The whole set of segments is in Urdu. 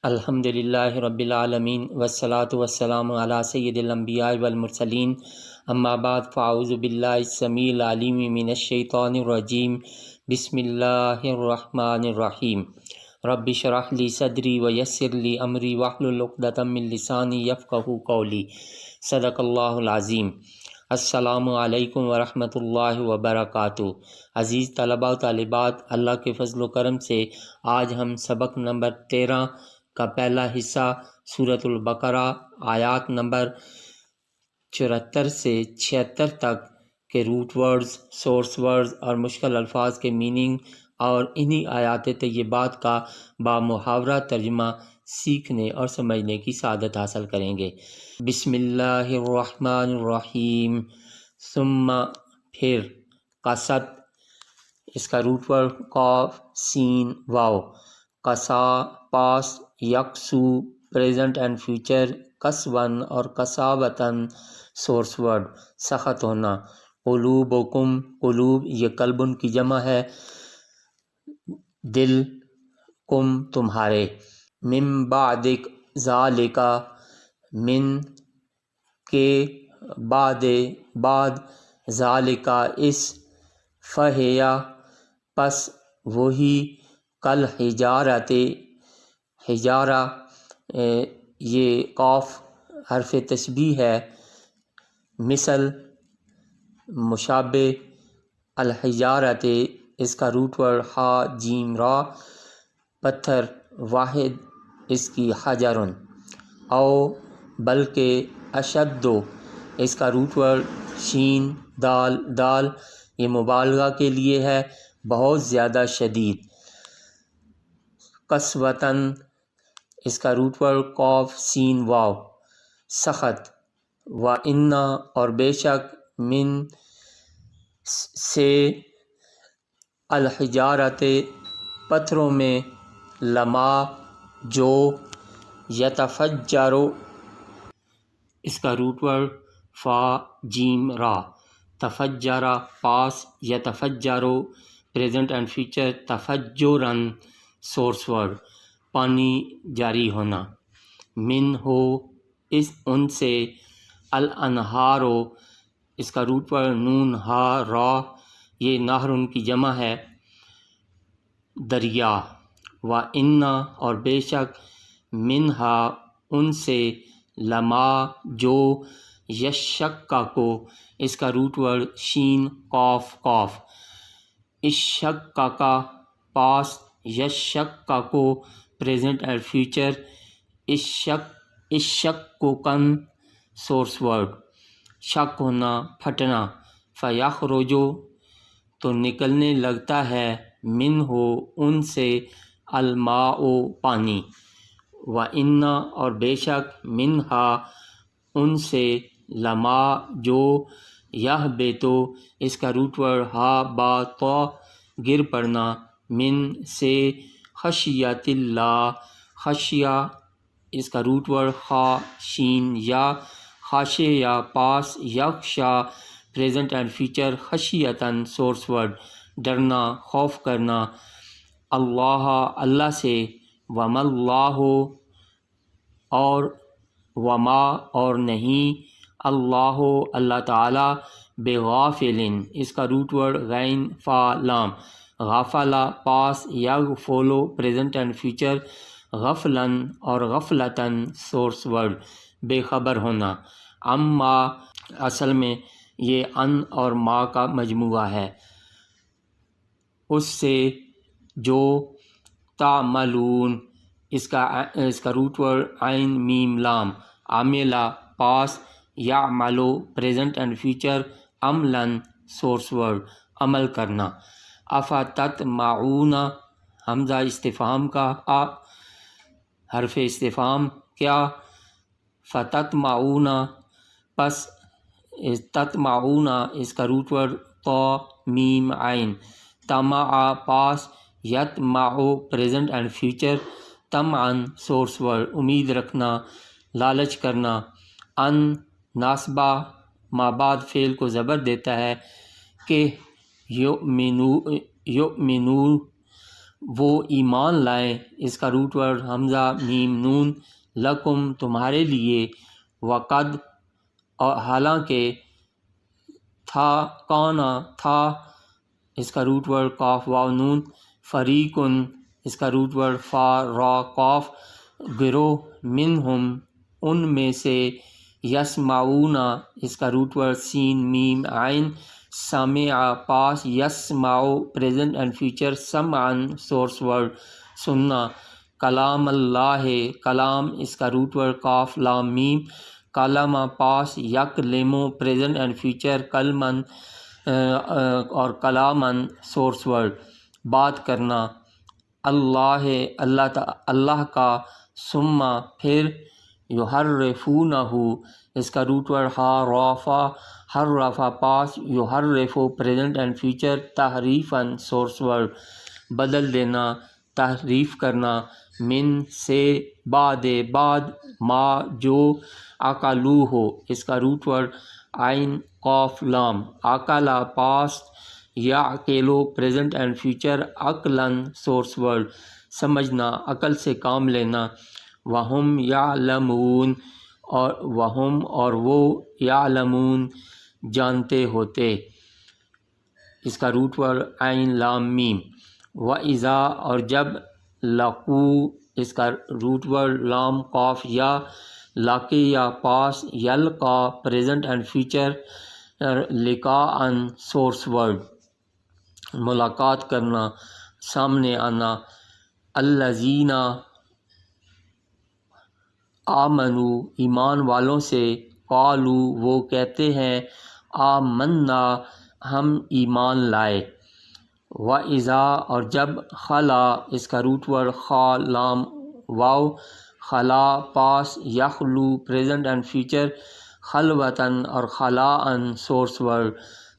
الحمدللہ رب العالمین والصلاة والسلام علی سید الانبیاء والمرسلین اما بعد فاعوذ باللہ السمیع العلیم من الشیطان الرجیم بسم اللہ الرحمن الرحیم رب اشرح لی صدری ویسر لی امری واحلل عقدۃ من لسانی یفقہوا قولی صدق اللہ العظیم۔ السلام علیکم ورحمۃ اللہ وبرکاتہ۔ عزیز طلباء و طالبات، اللہ کے فضل و کرم سے آج ہم سبق نمبر 13 کا پہلا حصہ سورۃ البقرہ آیات نمبر 74 سے 76 تک کے روٹ ورڈز، سورس ورڈز اور مشکل الفاظ کے میننگ اور انہی آیات طیبات کا بامحاورہ ترجمہ سیکھنے اور سمجھنے کی سعادت حاصل کریں گے۔ بسم اللہ الرحمن الرحیم۔ ثم پھر، قصد اس کا روٹ ورڈ قاف سین واو، قصا پاس، یکسو پریزنٹ اینڈ فیوچر، قصون اور قصاوتن سورس ورڈ سخت ہونا، قلوبکم قلوب یہ قلبن کی جمع ہے، دل، کم تمہارے، من بعدک ذالکا من کے بعد ذالکا اس، فہیا پس وہی، کل حجارت حجارہ یہ قاف حرف تشبیہ ہے، مثل مشابہ، الحجارت اس کا روٹ ورڈ ہا جیم را پتھر، واحد اس کی حجرن، او بلکہ، اشدو اس کا روٹ ورڈ شین دال دال یہ مبالغہ کے لیے ہے، بہت زیادہ شدید، قسوتاً اس کا روٹ ورڈ قاف سین واو سخت، وَإِنَّ اور بے شک، من سے، الحجارت پتھروں میں، لما جو، یتفجر اس کا روٹ ورڈ فا جیم را، تفجرہ پاس، یتفجرو پریزنٹ اینڈ فیوچر، تفجرن سورس ورڈ پانی جاری ہونا، من ہو اس ان سے، الانہارو اس کا روٹ ورڈ نون ہا را یہ نہر ان کی جمع ہے، دریا، وَإِنَّ اور بے شک، منہا ان سے، لما جو، یشککو اس کا روٹ ورڈ شین قاف قاف، اشککا پاس، یشککو پریزنٹ اینڈ فیوچر، اشککن سورس ورڈ شک ہونا پھٹنا، فیخرجو تو نکلنے لگتا ہے، من ہو ان سے، الماء پانی، وَإِنَّ اور بے شک، منہا ان سے، لما جو، یہبطو اس کا روٹ ورڈ ہا با تو گر پڑنا، من سے، خشیت اللہ خشیہ اس کا روٹ ورڈ خا شین یا، خاشع یا پاس، یخشا پریزنٹ اینڈ فیوچر، خشیتاً سورس ورڈ ڈرنا خوف کرنا، اللہ اللہ سے، وما اللہ اور، وما اور نہیں، اللہ اللہ تعالی، بغافل اس کا روٹ ورڈ غین فا لام، غافلہ پاس، یغفلو پریزنٹ اینڈ فیوچر، غفلاً اور غفلتاً سورس ورڈ بے خبر ہونا، اما اصل میں یہ ان اور ما کا مجموعہ ہے، اس سے جو، تعملون اس کا روٹ ورڈ عین میم لام، عاملہ پاس، یعملو پریزنٹ اینڈ فیوچر، عملاً سورس ورڈ عمل کرنا، افتطمعون حمزہ استفہام کا، حرف استفہام کیا، فتطمعون پس، تطمعون اس کا روٹ ورڈ تو میم عین، طمع پاس، یطمع پریزنٹ اینڈ فیوچر، طمعاً سورس ورڈ امید رکھنا لالچ کرنا، ان ناصبہ ما بعد فعل کو زبر دیتا ہے کہ یؤمنو وہ ایمان لائیں، اس کا روٹ ورڈ حمزہ میم نون، لکم تمہارے لیے، وقد اور حالانکہ، تھا کانا تھا، اس کا روٹ ورڈ قاف واو نون، فریقن اس کا روٹ ورڈ فا را قاف، گروہ، منہم ان میں سے، یسمعون اس کا روٹ ورڈ سین میم عین، سمع پاس، یسمعو پریزنٹ اینڈ فیوچر، سمعن سورس ورڈ سننا، کلام اللہ کلام اس کا روٹ ورڈ قاف لام میم، کلمہ پاس، یکلمو پریزنٹ اینڈ فیوچر، کلمن اور کلامن سورس ورڈ بات کرنا، اللہ کا، ثم پھر، یحرفونہ اس کا روٹ ورڈ حرفا، حرفا پاس، یحرفو پریزنٹ اینڈ فیوچر، تحریفاً سورس ورڈ بدل دینا، تحریف کرنا، من سے، بعد ما جو، عقلو ہو اس کا روٹ ورڈ عین قاف لام، عقلا پاس، یعقلو پریزنٹ اینڈ فیوچر، عقلاً سورس ورڈ سمجھنا، عقل سے کام لینا، وہم یعلمون اور وہ یعلمون جانتے ہوتے، اس کا روٹ ورڈ عین لام میم، وَإِذَا اور جب، لقو اس کا روٹ ورڈ لام قاف یا، لاقی یا پاس، یلقا پریزنٹ اینڈ فیوچر، لقاءً سورس ورڈ ملاقات کرنا، سامنے آنا، الذین آمنو ایمان والوں سے، قالو وہ کہتے ہیں، آمنا ہم ایمان لائے، وَإِذَا اور جب، خلا اس کا روٹ ورڈ خا لام واو، خلا پاس، یخلو پریزنٹ اینڈ فیوچر، خلوتاً اور خلاءً سورس ورڈ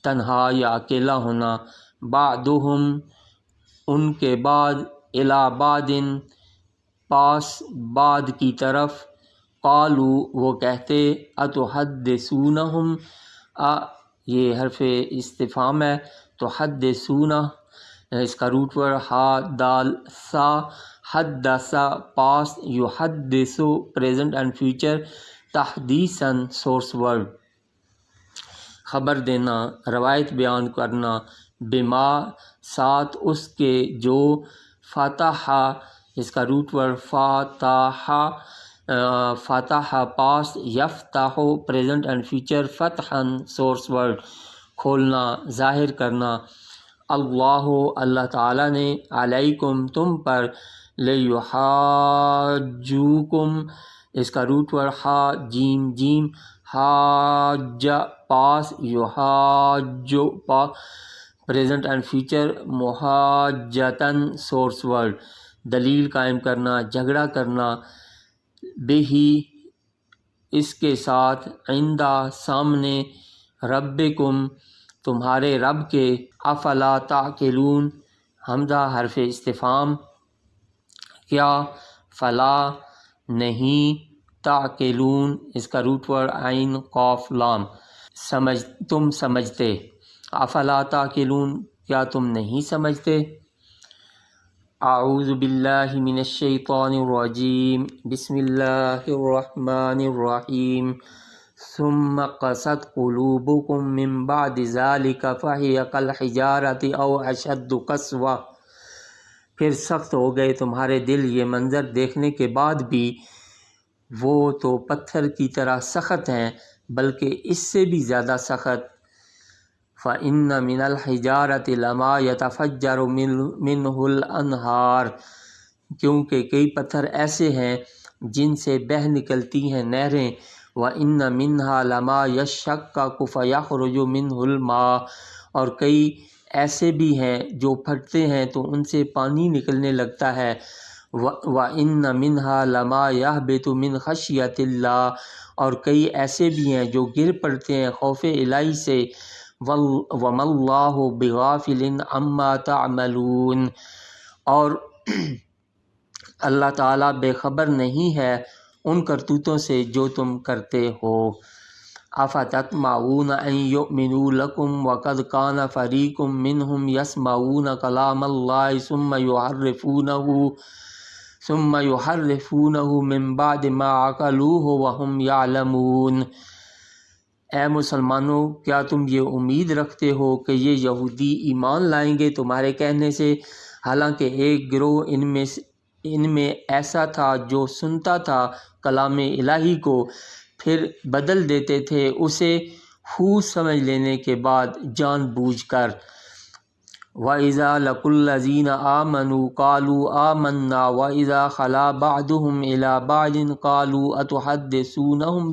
تنہا یا اکیلا ہونا، بعدہم ان کے بعد، الی بعدن پاس بعد کی طرف، قالو وہ کہتے، اتحدثونہم یہ حرف استفہام ہے، تحدثونہ اس کا روٹ ورڈ ہا دال سا، حدثا پاس، یحدثو پریزنٹ اینڈ فیوچر، تحدیثاً سورس ورڈ خبر دینا، روایت بیان کرنا، بما ساتھ اس کے جو، فتح اس کا روٹ ورڈ فاتح، فتح پاس، یفتح پریزنٹ اینڈ فیوچر، فتحاً سورس ورڈ کھولنا، ظاہر کرنا، اللہ تعالیٰ نے، علیکم تم پر، لیحاجوکم اس کا روٹ ورڈ حا جیم جیم، حاج پاس، یحاجو پریزنٹ اینڈ فیوچر، محاجتاً سورس ورڈ دلیل قائم کرنا، جھگڑا کرنا، بہی اس کے ساتھ، عندہ سامنے، ربکم تمہارے رب کے، افلا تعقلون حمزہ حرف استفہام، کیا، فلا نہیں، تعقلون اس کا روٹ ورڈ عین قاف لام، تم سمجھتے، افلا تعقلون کیا تم نہیں سمجھتے، اعوذ باللہ من الشیطان الرجیم، بسم اللہ الرحمن الرحیم، ثم قست قلوبکم من بعد ذلک فہی کالحجارۃ او اشد قسوۃ، پھر سخت ہو گئے تمہارے دل یہ منظر دیکھنے کے بعد بھی، وہ تو پتھر کی طرح سخت ہیں بلکہ اس سے بھی زیادہ سخت، فَإِنَّ مِنَ الْحِجَارَةِ لَمَا يَتَفَجَّرُ مِنْهُ الْأَنْهَارُ کیونکہ کئی پتھر ایسے ہیں جن سے بہہ نکلتی ہیں نہریں، وَإِنَّ مِنْهَا لَمَا يَشَّقَّقُ فَيَخْرُجُ مِنْهُ الْمَاءُ اور کئی ایسے بھی ہیں جو پھٹتے ہیں تو ان سے پانی نکلنے لگتا ہے، وَإِنَّ مِنْهَا لَمَا يَهْبِطُ مِنْ خَشْيَةِ اللَّهِ اور کئی ایسے بھی ہیں جو گر پڑتے ہیں خوف الہی سے، وَمَا اللَّهُ بِغَافِلٍ عَمَّا تَعْمَلُونَ اور اللہ تعالیٰ بے خبر نہیں ہے ان کرتوتوں سے جو تم کرتے ہو، افتطمعون ان یؤمنوا لکم وقد کان فریق منہم یسمعون کلام اللہ ثم یحرفونہ من بعد ما عقلوہ وہم یعلمون۔ اے مسلمانوں، کیا تم یہ امید رکھتے ہو کہ یہ یہودی ایمان لائیں گے تمہارے کہنے سے، حالانکہ ایک گروہ ان میں ایسا تھا جو سنتا تھا کلام الہی کو، پھر بدل دیتے تھے اسے خوب سمجھ لینے کے بعد جان بوجھ کر۔ وَإِذَا لَقُوا الَّذِينَ آمَنُوا قَالُوا آمَنَّا وَإِذَا خَلَا بَعْضُهُمْ إِلَى بَعْضٍ قَالُوا أَتُحَدِّثُونَهُم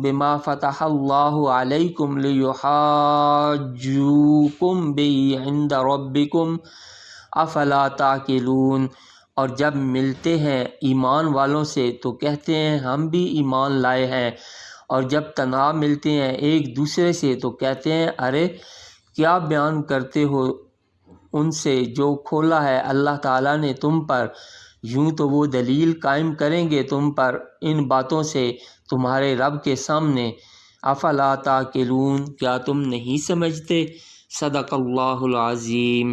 بِمَا فَتَحَ اللَّهُ عَلَيْكُمْ لِيُحَاجُّوكُمْ بِهِ عِندَ رَبِّكُمْ أَفَلَا تَعْقِلُونَ۔ اور جب ملتے ہیں ایمان والوں سے تو کہتے ہیں ہم بھی ایمان لائے ہیں، اور جب تنہا ملتے ہیں ایک دوسرے سے تو کہتے ہیں ارے کیا بیان کرتے ہو ان سے جو کھولا ہے اللہ تعالیٰ نے تم پر، یوں تو وہ دلیل قائم کریں گے تم پر ان باتوں سے تمہارے رب کے سامنے۔ افلا تعقلون، کیا تم نہیں سمجھتے؟ صدق اللہ العظیم۔